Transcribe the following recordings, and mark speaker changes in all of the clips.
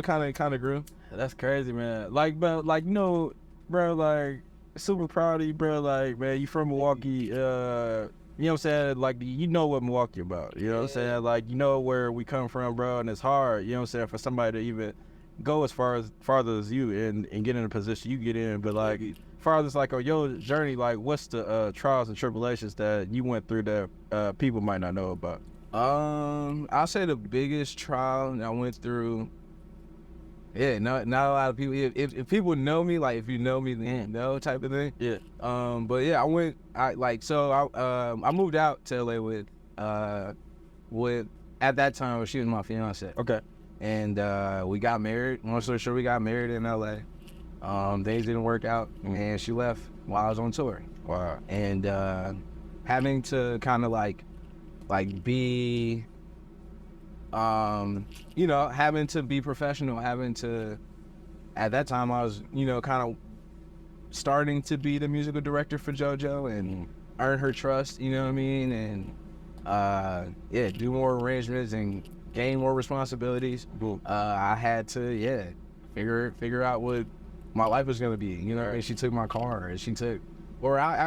Speaker 1: kind of grew.
Speaker 2: That's crazy, man. Like, but like, bro, like, super proud of you, bro. Like, man, you from Milwaukee. You know what I'm saying? Like, you know what Milwaukee about. You know what I'm saying? Like, you know where we come from, bro, and it's hard. You know what I'm saying? For somebody to even go as farther as you and get in a position you get in, but like, farther as like on your journey, like, what's the trials and tribulations that you went through that people might not know about?
Speaker 1: I'll say the biggest trial I went through. Yeah, not a lot of people. If people know me, like if you know me, then you know type of thing.
Speaker 2: Yeah.
Speaker 1: But yeah, I moved out to LA with at that time she was my fiance.
Speaker 2: Okay.
Speaker 1: And we got married. Long story short, we got married in LA. Things didn't work out, and she left while I was on tour.
Speaker 2: Wow.
Speaker 1: And having to kind of like be, having to be professional, at that time I was, kind of starting to be the musical director for JoJo and earn her trust, you know what I mean? And, do more arrangements and gain more responsibilities. I had to, figure out what my life was gonna be, you know what I mean? She took my car, and I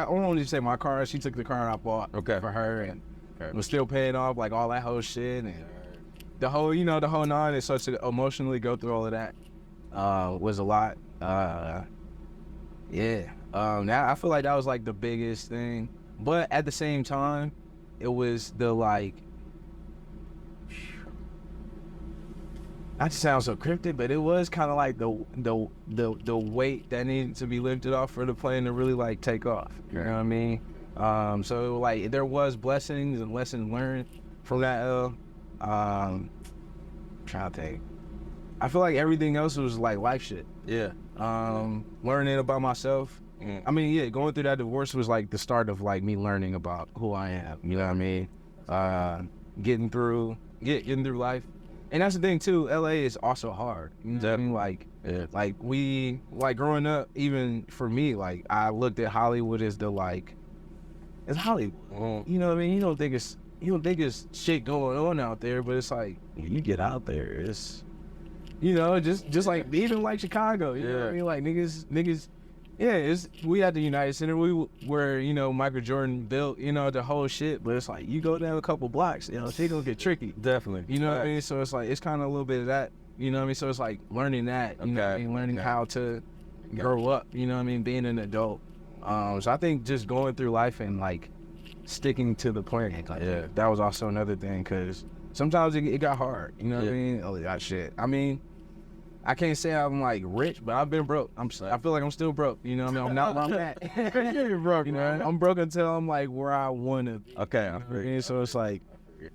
Speaker 1: don't want to say my car, she took the car I bought for her, and was still paying off like all that whole shit and the whole nine. And so to emotionally go through all of that was a lot. Now I feel like that was like the biggest thing, but at the same time, it was the like. That sounds so cryptic, but it was kind of like the weight that needed to be lifted off for the plane to really like take off. You know what I mean? So like there was blessings and lessons learned from that L. Trying to think. I feel like everything else was like life shit.
Speaker 2: Yeah.
Speaker 1: Learning about myself. I mean, going through that divorce was like the start of like me learning about who I am. You know what I mean? Getting through life. And that's the thing too, LA is also hard. You know what I mean? Like growing up, even for me, like I looked at Hollywood as it's Hollywood. You know what I mean? You don't think it's shit going on out there, but it's like you get out there, it's just like even like Chicago, you know what I mean? Like niggas we at the United Center, where Michael Jordan built, the whole shit, but it's like you go down a couple blocks, shit gonna get tricky.
Speaker 2: Definitely.
Speaker 1: You know what I mean? So it's like it's kind of a little bit of that, you know what I mean? So it's like learning that, you know what I mean? Learning how to grow up, you know what I mean? Being an adult. So I think just going through life and like sticking to the plan, like that was also another thing, because sometimes it got hard, you know what I mean? Oh, that shit. I mean, I can't say I'm like rich, but I've been broke. I feel like I'm still broke. You know what I mean? I'm not where I'm at.
Speaker 2: You're broke,
Speaker 1: I'm broke until I'm like where I want to be.
Speaker 2: Okay.
Speaker 1: So it's like,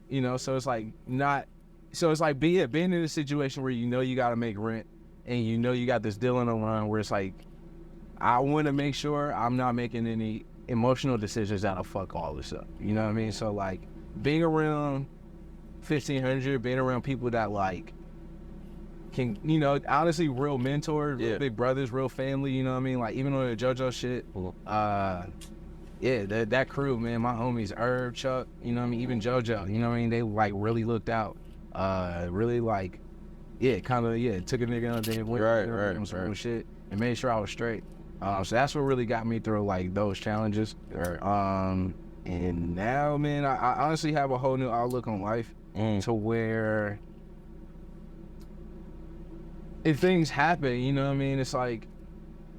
Speaker 1: being in a situation where you got to make rent, and you got this deal on the line where it's like, I want to make sure I'm not making any emotional decisions that'll fuck all this up. You know what I mean? So like being around 1500, being around people that like can, honestly, real mentors, real big brothers, real family, you know what I mean? Like, even on the JoJo shit, that crew, man, my homies, Herb, Chuck, you know what I mean? Even JoJo, you know what I mean? They, like, really looked out, really, like, took a nigga under and went on some shit and made sure I was straight. So that's what really got me through, like, those challenges. And now, man, I honestly have a whole new outlook on life to where if things happen, you know what I mean, it's like,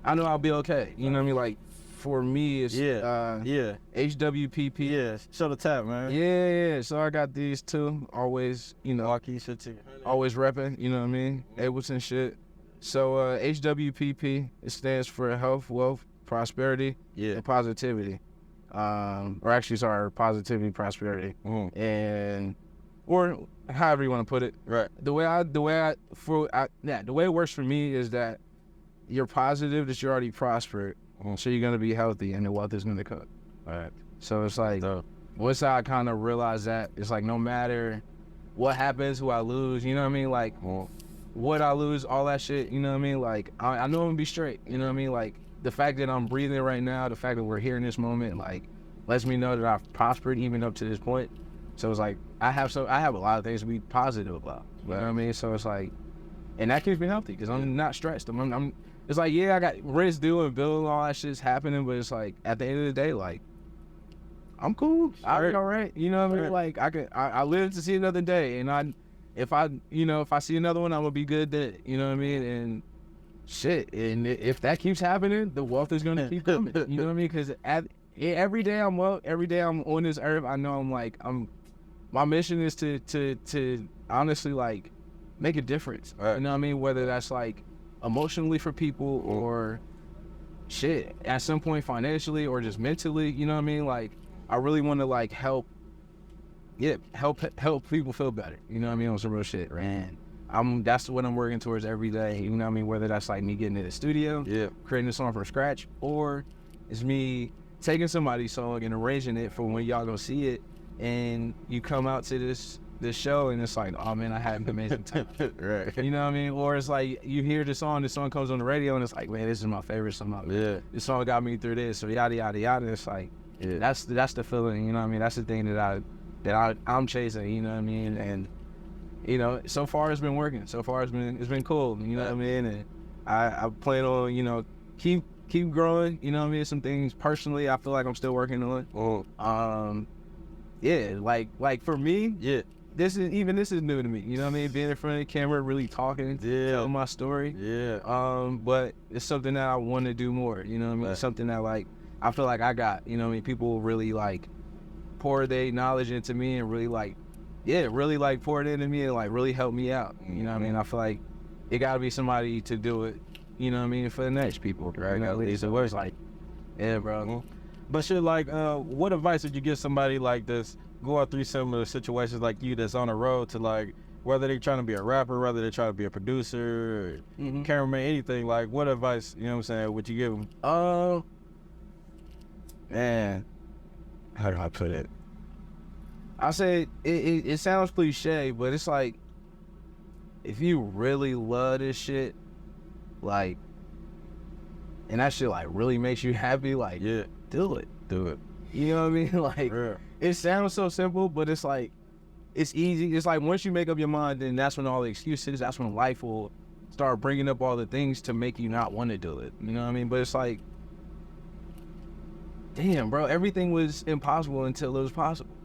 Speaker 1: I know I'll be okay. You know what I mean? Like, for me, it's HWPP.
Speaker 2: Yeah, show the tap, man.
Speaker 1: Yeah. So I got these two. Always, always repping, you know what I mean? Ableton shit. So HWPP, it stands for health, wealth, prosperity, and positivity. Positivity, prosperity. And or however you want to put it.
Speaker 2: Right.
Speaker 1: The way it works for me is that you're positive that you're already prospered, so you're gonna be healthy, and the wealth is gonna come.
Speaker 2: Right.
Speaker 1: So it's like, once I kind of realize that, it's like no matter what happens, who I lose, you know what I mean? Like, what I lose, all that shit, you know what I mean? Like, I know I'm gonna be straight, you know what I mean? Like, the fact that I'm breathing right now, the fact that we're here in this moment, like, lets me know that I've prospered even up to this point. So it's like, I have a lot of things to be positive about. You know what I mean? So it's like, And that keeps me healthy because I'm not stressed. It's like, yeah, I got rents due and bill and all that shit's happening, but it's like, at the end of the day, like, I'm cool. I'll be all right. You know what I mean? Like, I live to see another day, and if I see another one, I'm gonna be good then. You know what I mean? And shit, and if that keeps happening, the wealth is gonna keep coming. You know what I mean? Because every day I'm on this earth, I know my mission is to honestly, like, make a difference. Right. You know what I mean? Whether that's like emotionally for people or shit at some point financially or just mentally. You know what I mean? Like, I really want to like help people feel better. You know what I mean? On some real shit, right? And that's what I'm working towards every day. You know what I mean? Whether that's like me getting in the studio, creating a song from scratch, or it's me taking somebody's song and arranging it for when y'all gonna see it, and you come out to this show and it's like, oh man, I had an amazing time. Right. You know what I mean? Or it's like you hear the song comes on the radio and it's like, man, this is my favorite song. Yeah. This song got me through this, or yada yada yada. It's like, that's the feeling. You know what I mean? That's the thing that I'm chasing. You know what I mean? And you know, so far it's been working. So far it's been cool. You know what I mean? And I plan on, you know, keep growing. You know what I mean? Some things personally I feel like I'm still working on. Yeah, like for me, this is new to me. You know what I mean? Being in front of the camera, really talking, telling my story. Yeah. But it's something that I want to do more. You know what I mean? It's something that like I feel like I got. You know what I mean? People really like pour their knowledge into me and really like, really like pour it into me and like really help me out. You know what I mean? I feel like it gotta be somebody to do it. You know what I mean? For the next people, right? At least it was like, yeah, bro.
Speaker 2: But shit, like, what advice would you give somebody like this going through similar situations like you that's on the road to, like, whether they're trying to be a rapper, whether they're trying to be a producer, or cameraman, anything, like, what advice, you know what I'm saying, would you give them?
Speaker 1: Man, how do I put it? I say it sounds cliche, but it's like, if you really love this shit, like, and that shit like really makes you happy, like, do it. You know what I mean? Like, it sounds so simple, but it's like, it's easy. It's like once you make up your mind, then that's when all the excuses, that's when life will start bringing up all the things to make you not want to do it. You know what I mean? But it's like, damn, bro, everything was impossible until it was possible.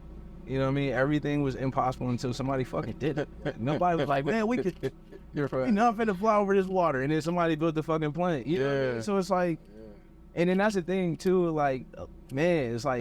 Speaker 1: You know what I mean? Everything was impossible until somebody fucking did it. Nobody was like, man, we could, I'm finna fly over this water. And then somebody built the fucking plane. You know what I mean? So it's like, and then that's the thing too, like, man, it's like,